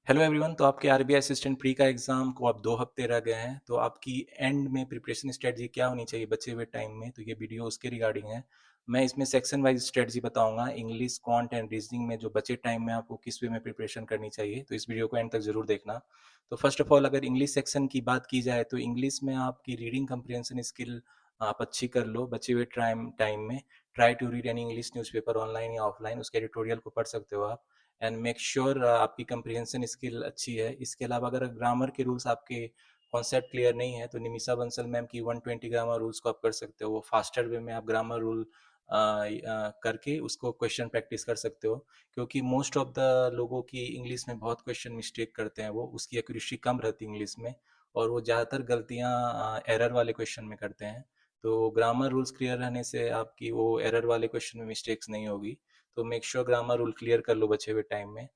Hello everyone. तो आपके RBI assistant pre का एग्जाम को अब 2 हफ्ते रह गए हैं। तो आपकी एंड में प्रिपरेशन स्ट्रेटजी क्या होनी चाहिए बचे हुए टाइम में, तो ये वीडियो उसके रिगार्डिंग है। मैं इसमें सेक्शन वाइज स्ट्रेटजी बताऊंगा, इंग्लिश, क्वांट एंड रीजनिंग में जो बचे टाइम में आपको किस वे में प्रिपरेशन करनी चाहिए। तो इस वीडियो को एंड तक जरूर देखना। तो फर्स्ट ऑफ ऑल, अगर इंग्लिश सेक्शन की बात की जाए तो इंग्लिश में आपकी रीडिंग कंप्रिहेंशन स्किल आप अच्छी कर लो बचे हुए टाइम टाइम में। Try to read any English newspaper online या ऑफलाइन, उसके एडिटोरियल को पढ़ सकते हो आप। एंड मेक श्योर आपकी कंप्रिहेंशन स्किल अच्छी है। इसके अलावा अगर ग्रामर के रूल्स आपके कॉन्सेप्ट क्लियर नहीं है तो निमिषा बंसल मैम की 120 ग्रामर रूल्स को आप कर सकते हो। वो फास्टर वे में आप ग्रामर रूल करके उसको क्वेश्चन प्रैक्टिस कर सकते हो, क्योंकि मोस्ट ऑफ द लोगों की इंग्लिश में बहुत क्वेश्चन मिस्टेक करते हैं, वो उसकी एक्यूरेसी कम रहती है इंग्लिश में, और वो ज़्यादातर गलतियाँ एरर वाले क्वेश्चन में करते हैं। तो ग्रामर रूल्स क्लियर रहने से आपकी वो एरर वाले क्वेश्चन में मिस्टेक्स नहीं होगी। तो make sure grammar rule clear कर लो बचे हुए टाइम में।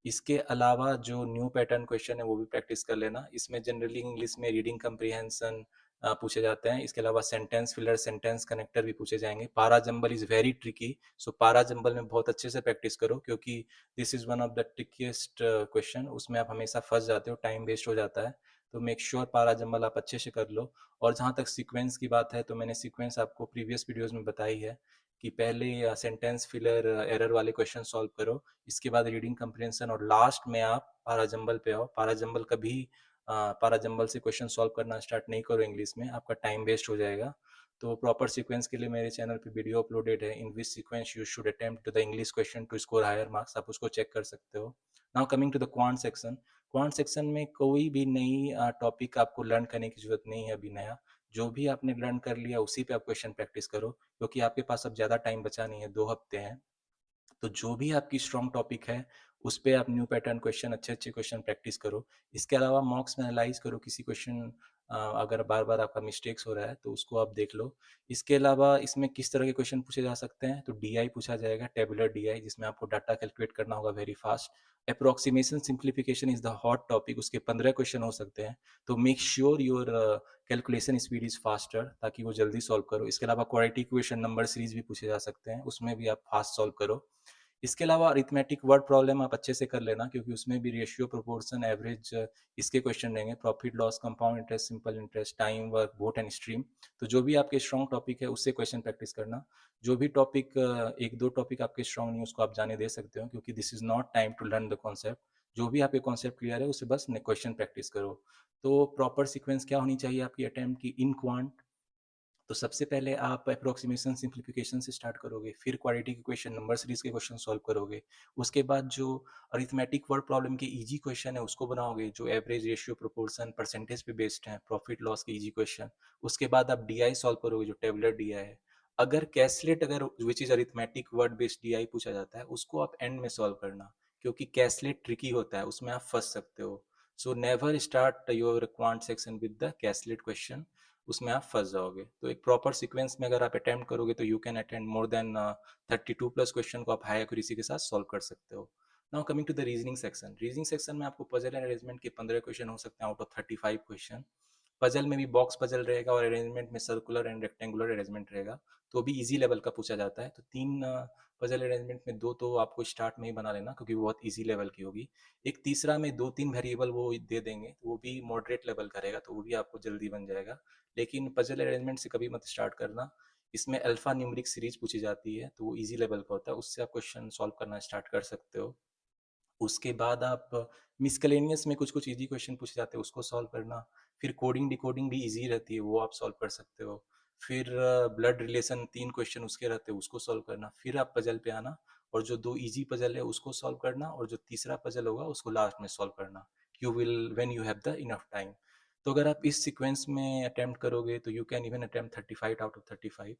इसके अलावा जो न्यू पैटर्न क्वेश्चन है वो भी प्रैक्टिस कर लेना। इसमें जनरली इंग्लिश में रीडिंग कंप्रीहेंशन पूछे जाते हैं। इसके अलावा सेंटेंस फिलर, सेंटेंस कनेक्टर भी पूछे जाएंगे। पारा जंबल इज वेरी ट्रिकी, सो पारा जंबल में बहुत अच्छे से प्रैक्टिस करो, क्योंकि this is one of the ट्रिकीस्ट question. उसमें आप हमेशा फंस जाते हो, टाइम वेस्ट हो जाता है। तो मेक श्योर पारा जंबल आप अच्छे से कर लो। और जहाँ तक सीक्वेंस की बात है तो मैंने सीक्वेंस आपको प्रीवियस वीडियोज में बताई है कि पहले सेंटेंस फिलर एरर वाले क्वेश्चन सॉल्व करो, इसके बाद रीडिंग कंप्रिहेंशन, और लास्ट में आप पाराजंबल पे आओ। पाराजंबल कभी पाराजंबल से क्वेश्चन सॉल्व करना स्टार्ट नहीं करो इंग्लिश में, आपका टाइम वेस्ट हो जाएगा। तो प्रॉपर सीक्वेंस के लिए मेरे चैनल पे वीडियो अपलोडेड है, in which sequence you should attempt the English question to score higher marks, आप उसको चेक कर सकते हो। Now coming to the quant section. Quant section में कोई भी नई टॉपिक आपको लर्न करने की जरूरत नहीं है अभी नया। जो भी आपने लर्न कर लिया उसी पे आप क्वेश्चन प्रैक्टिस करो, क्योंकि आपके पास अब ज़्यादा टाइम बचा नहीं है, 2 हफ्ते हैं। तो जो भी आपकी स्ट्रॉन्ग टॉपिक है उस पे आप न्यू पैटर्न क्वेश्चन, अच्छे अच्छे क्वेश्चन प्रैक्टिस करो। इसके अलावा मॉक्स में एनालाइज करो किसी क्वेश्चन, अगर बार बार आपका मिस्टेक्स हो रहा है तो उसको आप देख लो। इसके अलावा इसमें किस तरह के क्वेश्चन पूछे जा सकते हैं, तो डीआई पूछा जाएगा, टेबुलर डीआई, जिसमें आपको डाटा कैलकुलेट करना होगा very fast. Approximation simplification is the hot topic, उसके 15 क्वेश्चन हो सकते हैं। तो make sure your calculation speed is faster, ताकि वो जल्दी सॉल्व करो। इसके अलावा क्वाड्रेटिक इक्वेशन, नंबर सीरीज भी पूछे जा सकते हैं, उसमें भी आप फास्ट सॉल्व करो। इसके अलावा अरिथमेटिक वर्ड प्रॉब्लम आप अच्छे से कर लेना, क्योंकि उसमें भी रेशियो, प्रोपोर्शन, एवरेज, इसके क्वेश्चन रहेंगे। Profit loss, compound interest, simple interest, time, work, vote and stream. तो जो भी आपके स्ट्रॉन्ग टॉपिक है उससे क्वेश्चन प्रैक्टिस करना। जो भी टॉपिक, एक दो टॉपिक आपके स्ट्रॉन्ग नहीं, उसको आप जाने दे सकते हो, क्योंकि this is not time to learn the concept. जो भी आपके कॉन्सेप्ट क्लियर है उससे बस क्वेश्चन प्रैक्टिस करो। तो प्रॉपर सीक्वेंस क्या होनी चाहिए आपकी अटेम्प्ट की इन क्वांट, तो सबसे पहले आप अप्रोक्सीमेशन सिंप्लीफिकेशन से स्टार्ट करोगे, फिर क्वाड्रेटिक इक्वेशन, नंबर सीरीज के क्वेश्चन सॉल्व करोगे। उसके बाद जो अरिथमेटिक वर्ड प्रॉब्लम के इजी क्वेश्चन है उसको बनाओगे, जो एवरेज, रेशियो, प्रोपोर्शन, परसेंटेज पे बेस्ड है, प्रॉफिट लॉस के इजी क्वेश्चन। उसके बाद आप डीआई सॉल्व करोगे, जो टेबुलर डीआई है। अगर कैसलेट, अगर which is arithmetic word based DI पूछा जाता है, उसको आप एंड में सॉल्व करना, क्योंकि कैसलेट ट्रिकी होता है, उसमें आप फंस सकते हो। So never start your quant section with the caselet question, उसमें आप फंस जाओगे। तो एक प्रॉपर सीक्वेंस में अगर आप अटेम्प्ट करोगे तो you can attend more than 32+ question को आप हाई एक्यूरेसी के साथ सॉल्व कर सकते हो। Now coming to the reasoning section. Reasoning section में आपको पजल एंड अरेंजमेंट के 15 क्वेश्चन हो सकते हैं आउट ऑफ 35 क्वेश्चन। पजल में भी बॉक्स पजल रहेगा, और अरेंजमेंट में सर्कुलर एंड रेक्टेंगुलर अरेंजमेंट रहेगा, तो भी इजी लेवल का पूछा जाता है। तो 3 पजल अरेंजमेंट में 2 तो आपको स्टार्ट में ही बना लेना, क्योंकि वो बहुत इजी लेवल की होगी। एक तीसरा में 2-3 वेरिएबल वो दे देंगे, तो वो भी मॉडरेट लेवल का रहेगा, तो वो भी आपको जल्दी बन जाएगा। लेकिन पजल अरेंजमेंट से कभी मत स्टार्ट करना। इसमें अल्फा न्यूमेरिक सीरीज पूछी जाती है, तो वो इजी लेवल का होता है, उससे आप क्वेश्चन सॉल्व करना स्टार्ट कर सकते हो। उसके बाद आप मिसकलेनियस में कुछ कुछ इजी क्वेश्चन पूछे जाते हैं, उसको सॉल्व करना। फिर कोडिंग डिकोडिंग भी इजी रहती है, वो आप सॉल्व कर सकते हो। फिर ब्लड रिलेशन 3 क्वेश्चन उसके रहते हैं, उसको सॉल्व करना। फिर आप पजल पे आना, और जो 2 इजी पजल है उसको सॉल्व करना, और जो तीसरा पजल होगा उसको लास्ट में सॉल्व करना। You will when you have the enough time. तो अगर आप इस सीक्वेंस में अटेम्प्ट करोगे तो you can even attempt 35 out of 35।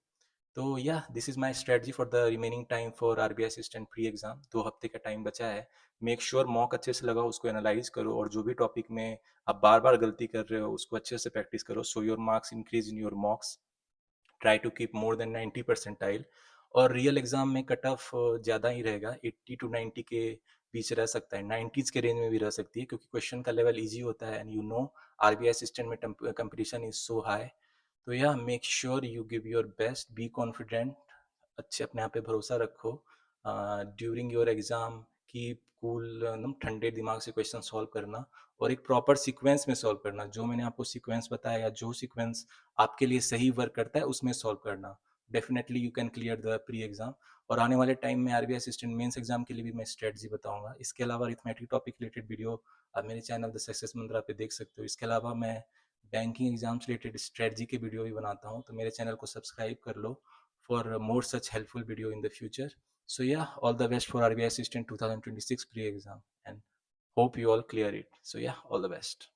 तो या this is my strategy for the remaining time for RBI assistant pre exam. 2 हफ्ते का टाइम बचा है। मेक श्योर मॉक अच्छे से लगाओ, उसको एनालाइज करो, और जो भी टॉपिक में आप बार बार गलती कर रहे हो उसको अच्छे से प्रैक्टिस करो, so your marks increase in your mocks. Try to keep more than 90 percentile. और रियल एग्जाम में कट ऑफ ज़्यादा ही रहेगा, 80 to 90 के बीच रह सकता है, 90s के रेंज में भी रह सकती है, क्योंकि क्वेश्चन का लेवल इजी होता है। And you know RBI assistant में कंपटीशन इज सो हाई। तो या make sure you give your best, be confident, अच्छे अपने आप पे भरोसा रखो during your exam, keep cool, एकदम ठंडे दिमाग से क्वेश्चन सॉल्व करना और एक प्रॉपर सीक्वेंस में सॉल्व करना। जो मैंने आपको सीक्वेंस बताया या जो सीक्वेंस आपके लिए सही वर्क करता है उसमें सॉल्व करना, definitely you can clear the pre exam. और आने वाले टाइम में आरबीआई असिस्टेंट मेंस एग्जाम के लिए भी मैं स्ट्रेटजी बताऊंगा। इसके अलावा अरिथमेटिक टॉपिक रिलेटेड वीडियो आप मेरे चैनल द सक्सेस मंत्रा पे देख सकते हो। इसके अलावा मैं बैंकिंग एग्जाम से रिलेटेड स्ट्रेटजी के वीडियो भी बनाता हूँ, तो मेरे चैनल को सब्सक्राइब कर लो for more such helpful video in the future. So yeah, all the best for RBI Assistant 2026 pre-exam and hope you all clear it. So yeah, all the best.